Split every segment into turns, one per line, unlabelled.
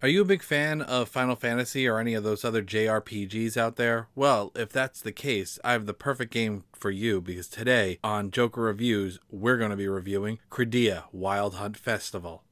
Are you a big fan of Final Fantasy or any of those other JRPGs out there? Well, if that's the case, I have the perfect game for you because today on Joker Reviews, we're going to be reviewing Kradia Wild Hunt Festival.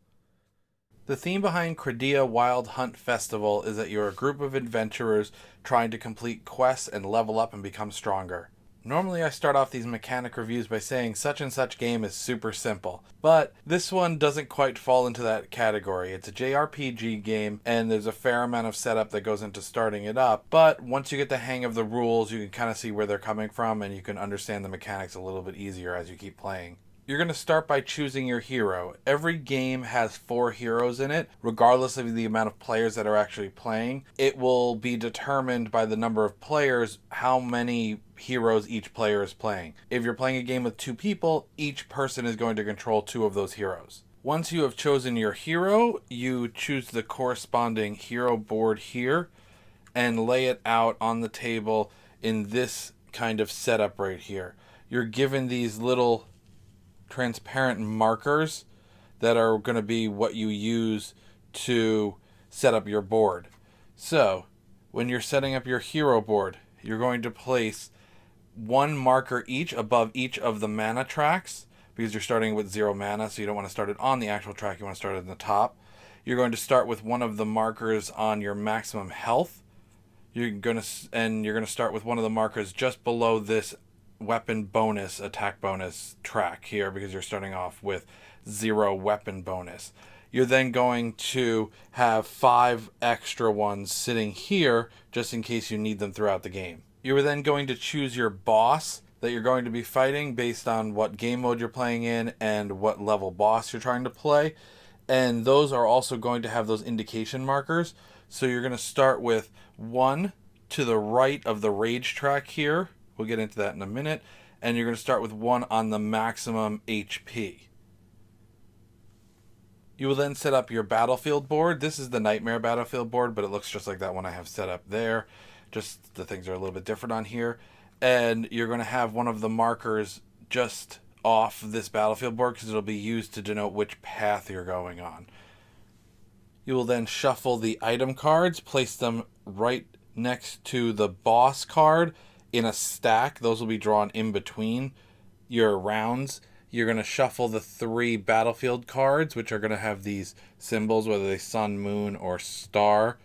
The theme behind Kradia Wild Hunt Festival is that you're a group of adventurers trying to complete quests and level up and become stronger. Normally, I start off these mechanic reviews by saying such and such game is super simple, but this one doesn't quite fall into that category. It's a JRPG game, and there's a fair amount of setup that goes into starting it up, but once you get the hang of the rules, you can kind of see where they're coming from, and you can understand the mechanics a little bit easier as you keep playing. You're going to start by choosing your hero. Every game has 4 heroes in it, regardless of the amount of players that are actually playing. It will be determined by the number of players how many heroes each player is playing. If you're playing a game with 2 people, each person is going to control 2 of those heroes. Once you have chosen your hero, you choose the corresponding hero board here and lay it out on the table in this kind of setup right here. You're given these little transparent markers that are going to be what you use to set up your board. So, when you're setting up your hero board, you're going to place 1 marker each above each of the mana tracks because you're starting with 0 mana, so you don't want to start it on the actual track, you want to start it in the top. You're going to start with one of the markers on your maximum health. You're going to start with one of the markers just below this weapon bonus, attack bonus track here because you're starting off with 0 weapon bonus. You're then going to have 5 extra ones sitting here just in case you need them throughout the game. You're then going to choose your boss that you're going to be fighting based on what game mode you're playing in and what level boss you're trying to play. And those are also going to have those indication markers. So you're going to start with 1 to the right of the rage track here. We'll get into that in a minute. And you're going to start with 1 on the maximum HP. You will then set up your battlefield board. This is the Nightmare battlefield board, but it looks just like that one I have set up there. Just the things are a little bit different on here. And you're going to have one of the markers just off this battlefield board because it'll be used to denote which path you're going on. You will then shuffle the item cards, place them right next to the boss card in a stack. Those will be drawn in between your rounds. You're going to shuffle the 3 battlefield cards, which are going to have these symbols, whether they sun, moon, or star,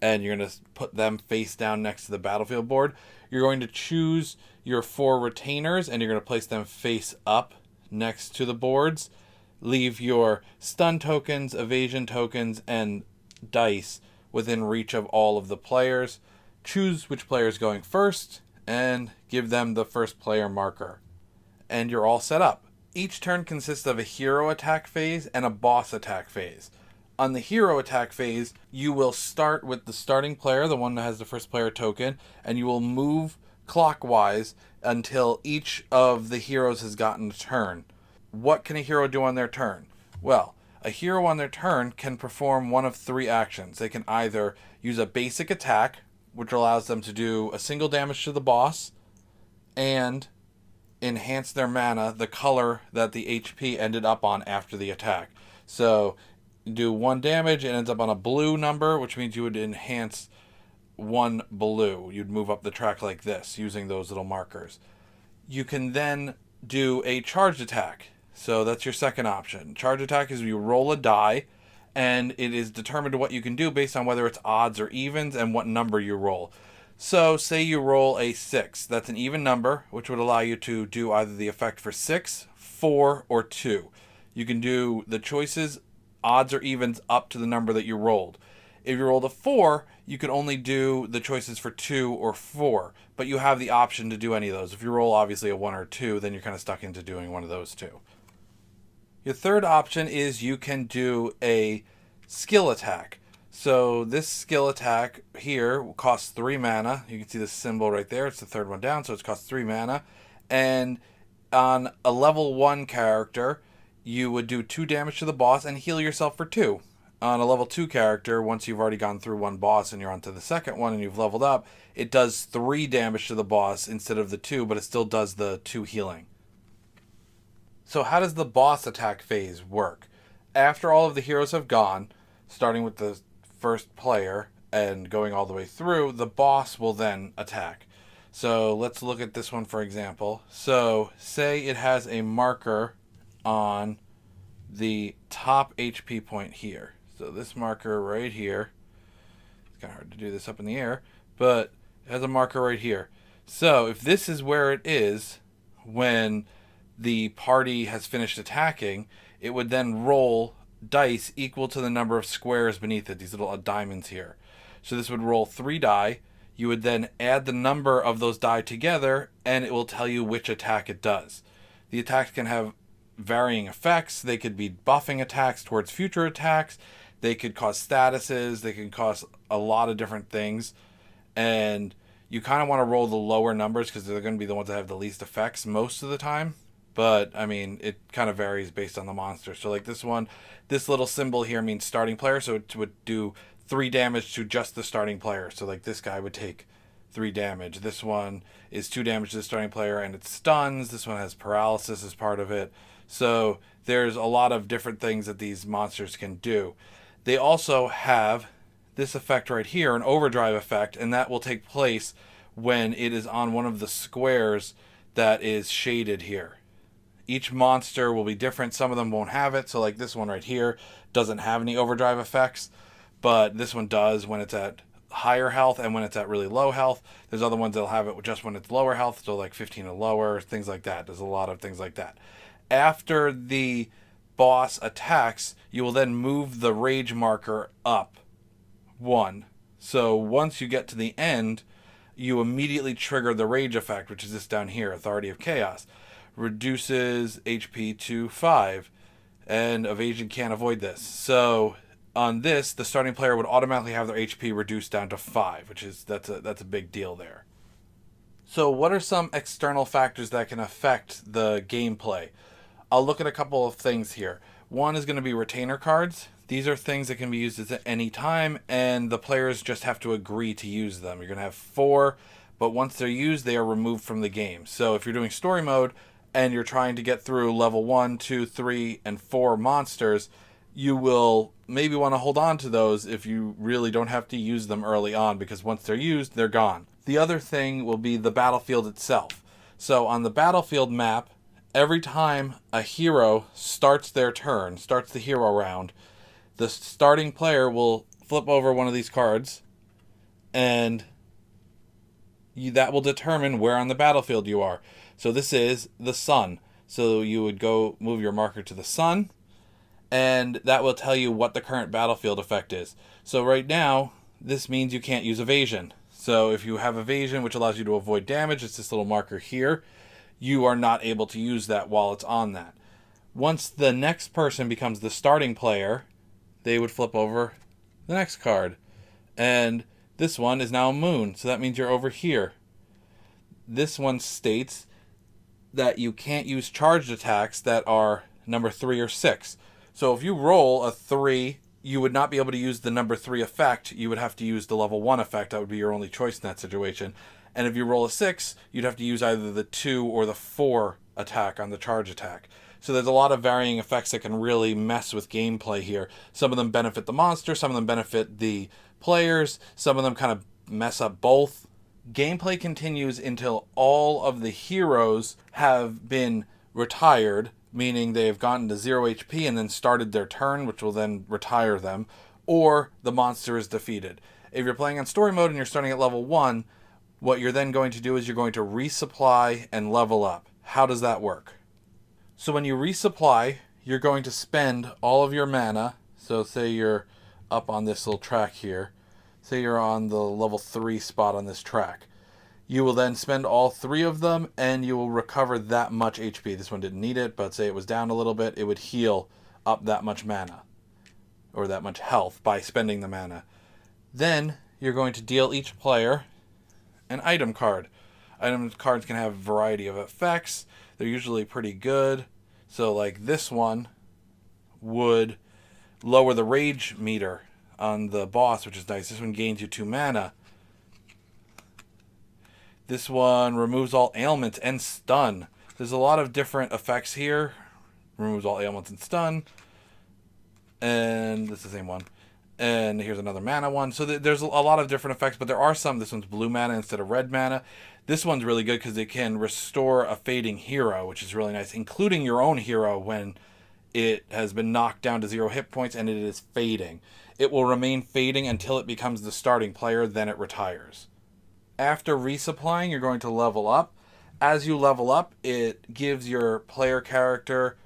and you're going to put them face down next to the battlefield board. You're going to choose your 4 retainers, and you're going to place them face up next to the boards. Leave your stun tokens, evasion tokens, and dice within reach of all of the players. Choose which player is going first, and give them the first player marker. And you're all set up. Each turn consists of a hero attack phase and a boss attack phase. On the hero attack phase, you will start with the starting player, the one that has the first player token, and you will move clockwise until each of the heroes has gotten a turn. What can a hero do on their turn? Well, a hero on their turn can perform one of 3 actions. They can either use a basic attack, which allows them to do a single damage to the boss, and enhance their mana the color that the HP ended up on after the attack. So, do 1 damage, it ends up on a blue number, which means you would enhance 1 blue. You'd move up the track like this, using those little markers. You can then do a charged attack. So that's your second option. Charge attack is you roll a die, and it is determined what you can do based on whether it's odds or evens and what number you roll. So say you roll a 6. That's an even number, which would allow you to do either the effect for 6, 4, or 2. You can do the choices, odds or evens, up to the number that you rolled. If you rolled a 4, you can only do the choices for 2 or 4, but you have the option to do any of those. If you roll obviously a 1 or 2, then you're kind of stuck into doing one of those 2. Your third option is you can do a skill attack. So this skill attack here costs 3 mana. You can see the symbol right there. It's the third one down, so it costs 3 mana. And on a level 1 character, you would do 2 damage to the boss and heal yourself for 2. On a level 2 character, once you've already gone through 1 boss and you're on to the second one and you've leveled up, it does 3 damage to the boss instead of the 2, but it still does the 2 healing. So how does the boss attack phase work? After all of the heroes have gone, starting with the first player and going all the way through, the boss will then attack. So let's look at this one for example. So say it has a marker on the top HP point here. So this marker right here, it's kind of hard to do this up in the air, but it has a marker right here. So if this is where it is when the party has finished attacking, it would then roll dice equal to the number of squares beneath it, these little diamonds here. So this would roll 3 die. You would then add the number of those die together, and it will tell you which attack it does. The attacks can have varying effects. They could be buffing attacks towards future attacks. They could cause statuses. They can cause a lot of different things. And you kind of want to roll the lower numbers because they're going to be the ones that have the least effects most of the time. But, I mean, it kind of varies based on the monster. So, like this one, this little symbol here means starting player. So it would do 3 damage to just the starting player. So, like, this guy would take 3 damage. This one is 2 damage to the starting player, and it stuns. This one has paralysis as part of it. So, there's a lot of different things that these monsters can do. They also have this effect right here, an overdrive effect, and that will take place when it is on one of the squares that is shaded here. Each monster will be different. Some of them won't have it. So like this one right here doesn't have any overdrive effects, but this one does when it's at higher health and when it's at really low health. There's other ones that'll have it just when it's lower health, so like 15 or lower, things like that. There's a lot of things like that. After the boss attacks, you will then move the rage marker up 1. So once you get to the end, you immediately trigger the rage effect, which is this down here, Authority of Chaos. Reduces HP to 5, and evasion can't avoid this. So on this, the starting player would automatically have their HP reduced down to 5, which is that's a big deal there. So what are some external factors that can affect the gameplay? I'll look at a couple of things here. One is going to be retainer cards. These are things that can be used at any time, and the players just have to agree to use them. You're going to have 4, but once they're used, they are removed from the game. So if you're doing story mode and you're trying to get through level 1, 2, 3, and 4 monsters, you will maybe want to hold on to those if you really don't have to use them early on, because once they're used, they're gone. The other thing will be the battlefield itself. So on the battlefield map, every time a hero starts their turn, starts the hero round, the starting player will flip over one of these cards, and that will determine where on the battlefield you are. So this is the sun. So you would go move your marker to the sun, and that will tell you what the current battlefield effect is. So right now, this means you can't use evasion. So if you have evasion, which allows you to avoid damage, it's this little marker here, you are not able to use that while it's on that. Once the next person becomes the starting player, they would flip over the next card. And this one is now a moon, so that means you're over here. This one states that you can't use charged attacks that are number 3 or 6. So if you roll a 3, you would not be able to use the number 3 effect. You would have to use the level 1 effect. That would be your only choice in that situation. And if you roll a 6, you'd have to use either the 2 or the 4 attack on the charge attack. So there's a lot of varying effects that can really mess with gameplay here. Some of them benefit the monster, some of them benefit the players, some of them kind of mess up both. Gameplay continues until all of the heroes have been retired, meaning they've gotten to 0 HP and then started their turn, which will then retire them, or the monster is defeated. If you're playing on story mode and you're starting at level 1, what you're then going to do is you're going to resupply and level up. How does that work? So when you resupply, you're going to spend all of your mana. So say you're up on this little track here. Say you're on the level 3 spot on this track. You will then spend all 3 of them, and you will recover that much HP. This one didn't need it, but say it was down a little bit, it would heal up that much mana, or that much health by spending the mana. Then you're going to deal each player an item card. Item cards can have a variety of effects. They're usually pretty good. So like this one would lower the rage meter on the boss, which is nice. This one gains you 2 mana. This one removes all ailments and stun. There's a lot of different effects here. Removes all ailments and stun. And it's the same one. And here's another mana one. So there's a lot of different effects, but there are some. This one's blue mana instead of red mana. This one's really good because it can restore a fading hero, which is really nice, including your own hero when it has been knocked down to 0 hit points and it is fading. It will remain fading until it becomes the starting player, then it retires. After resupplying, you're going to level up. As you level up, it gives your player character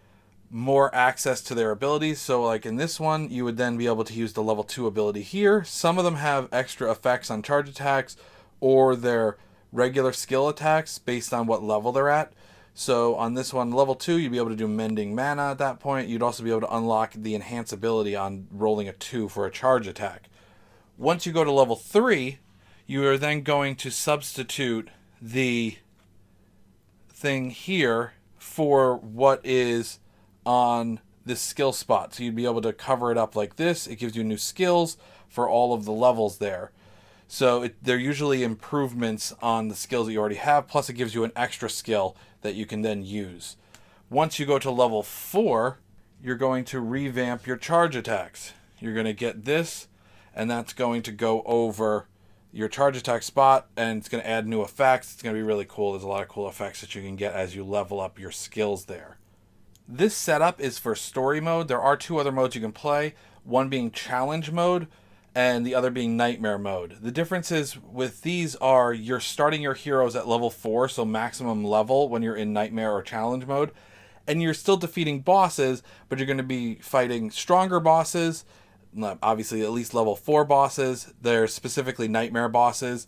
more access to their abilities. So like in this one, you would then be able to use the level 2 ability here. Some of them have extra effects on charge attacks or their regular skill attacks based on what level they're at. So on this one, level 2, you'd be able to do Mending Mana at that point. You'd also be able to unlock the Enhance ability on rolling a 2 for a charge attack. Once you go to level 3, you are then going to substitute the thing here for what is on this skill spot. So you'd be able to cover it up like this. It gives you new skills for all of the levels there. So they're usually improvements on the skills that you already have, plus it gives you an extra skill that you can then use. Once you go to level 4, you're going to revamp your charge attacks. You're going to get this, and that's going to go over your charge attack spot, and it's going to add new effects. It's going to be really cool. There's a lot of cool effects that you can get as you level up your skills there. This setup is for story mode. There are 2 other modes you can play, one being challenge mode and the other being nightmare mode. The differences with these are you're starting your heroes at level 4, so maximum level when you're in nightmare or challenge mode, and you're still defeating bosses, but you're going to be fighting stronger bosses, obviously at least level 4 bosses. They're specifically nightmare bosses,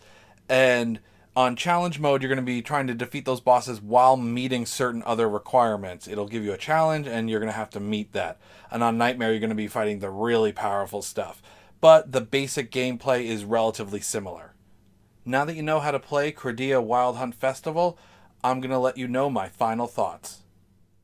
and on challenge mode, you're going to be trying to defeat those bosses while meeting certain other requirements. It'll give you a challenge, and you're going to have to meet that. And on Nightmare, you're going to be fighting the really powerful stuff. But the basic gameplay is relatively similar. Now that you know how to play Kradia Wild Hunt Festival, I'm going to let you know my final thoughts.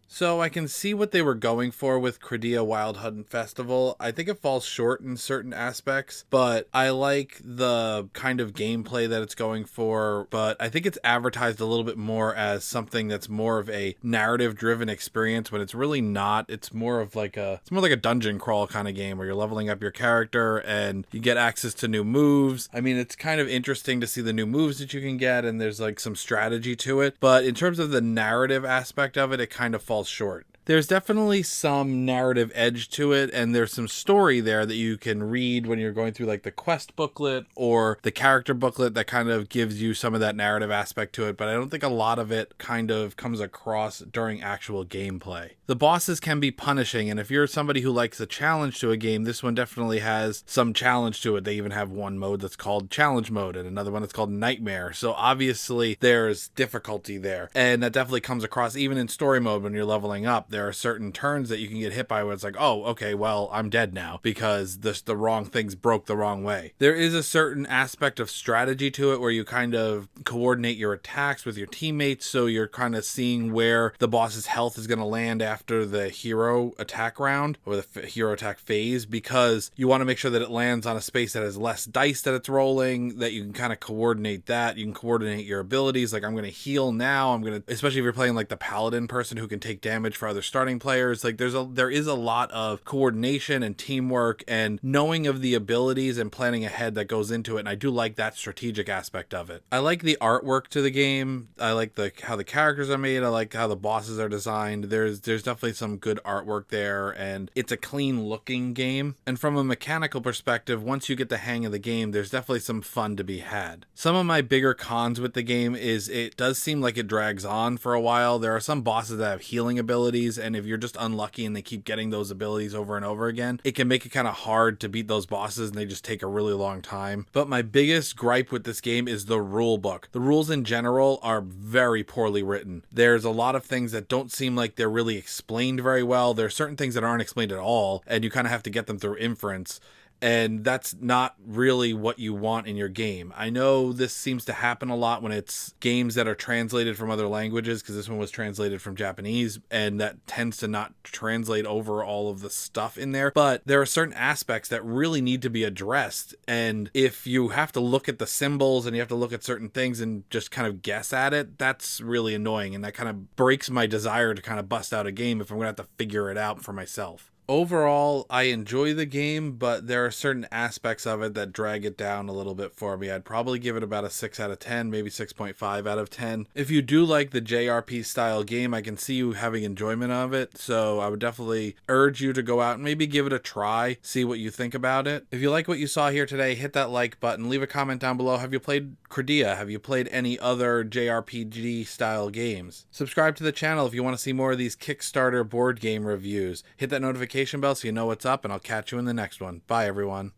So I can see what they were going for with Kradia Wild Hunt Festival. I think it falls short in certain aspects, but I like the kind of gameplay that it's going for. But I think it's advertised a little bit more as something that's more of a narrative-driven experience when it's really not. It's more like a dungeon crawl kind of game where you're leveling up your character and you get access to new moves. I mean, it's kind of interesting to see the new moves that you can get, and there's like some strategy to it. But in terms of the narrative aspect of it, it kind of falls short. There's definitely some narrative edge to it, and there's some story there that you can read when you're going through like the quest booklet or the character booklet that kind of gives you some of that narrative aspect to it, but I don't think a lot of it kind of comes across during actual gameplay. The bosses can be punishing, and if you're somebody who likes a challenge to a game, this one definitely has some challenge to it. They even have one mode that's called challenge mode and another one that's called nightmare, so obviously there's difficulty there, and that definitely comes across even in story mode when you're leveling up. There are certain turns that you can get hit by where it's like, oh, okay, well, I'm dead now because the wrong things broke the wrong way. There is a certain aspect of strategy to it where you kind of coordinate your attacks with your teammates, so you're kind of seeing where the boss's health is going to land after the hero attack round or the hero attack phase, because you want to make sure that it lands on a space that has less dice that it's rolling, that you can kind of coordinate that. You can coordinate your abilities, like I'm going to heal now, especially if you're playing like the paladin person who can take damage for other starting players. Like there is a lot of coordination and teamwork and knowing of the abilities and planning ahead that goes into it, and I do like that strategic aspect of it. I like the artwork to the game. I like how the characters are made. I like how the bosses are designed. There's definitely some good artwork there, and it's a clean looking game. And from a mechanical perspective, once you get the hang of the game, there's definitely some fun to be had. Some of my bigger cons with the game is it does seem like it drags on for a while. There are some bosses that have healing abilities, and if you're just unlucky and they keep getting those abilities over and over again, it can make it kind of hard to beat those bosses, and they just take a really long time. But my biggest gripe with this game is the rule book. The rules in general are very poorly written. There's a lot of things that don't seem like they're really explained very well. There are certain things that aren't explained at all, and you kind of have to get them through inference. And that's not really what you want in your game. I know this seems to happen a lot when it's games that are translated from other languages, because this one was translated from Japanese, and that tends to not translate over all of the stuff in there. But there are certain aspects that really need to be addressed, and if you have to look at the symbols and you have to look at certain things and just kind of guess at it, that's really annoying, and that kind of breaks my desire to kind of bust out a game if I'm going to have to figure it out for myself. Overall, I enjoy the game, but there are certain aspects of it that drag it down a little bit for me. I'd probably give it about a 6 out of 10, maybe 6.5 out of 10. If you do like the JRP style game, I can see you having enjoyment of it, so I would definitely urge you to go out and maybe give it a try, see what you think about it. If you like what you saw here today, hit that like button, leave a comment down below. Have you played Kradia? Have you played any other JRPG style games? Subscribe to the channel if you want to see more of these Kickstarter board game reviews. Hit that notification bell so you know what's up, and I'll catch you in the next one. Bye, everyone.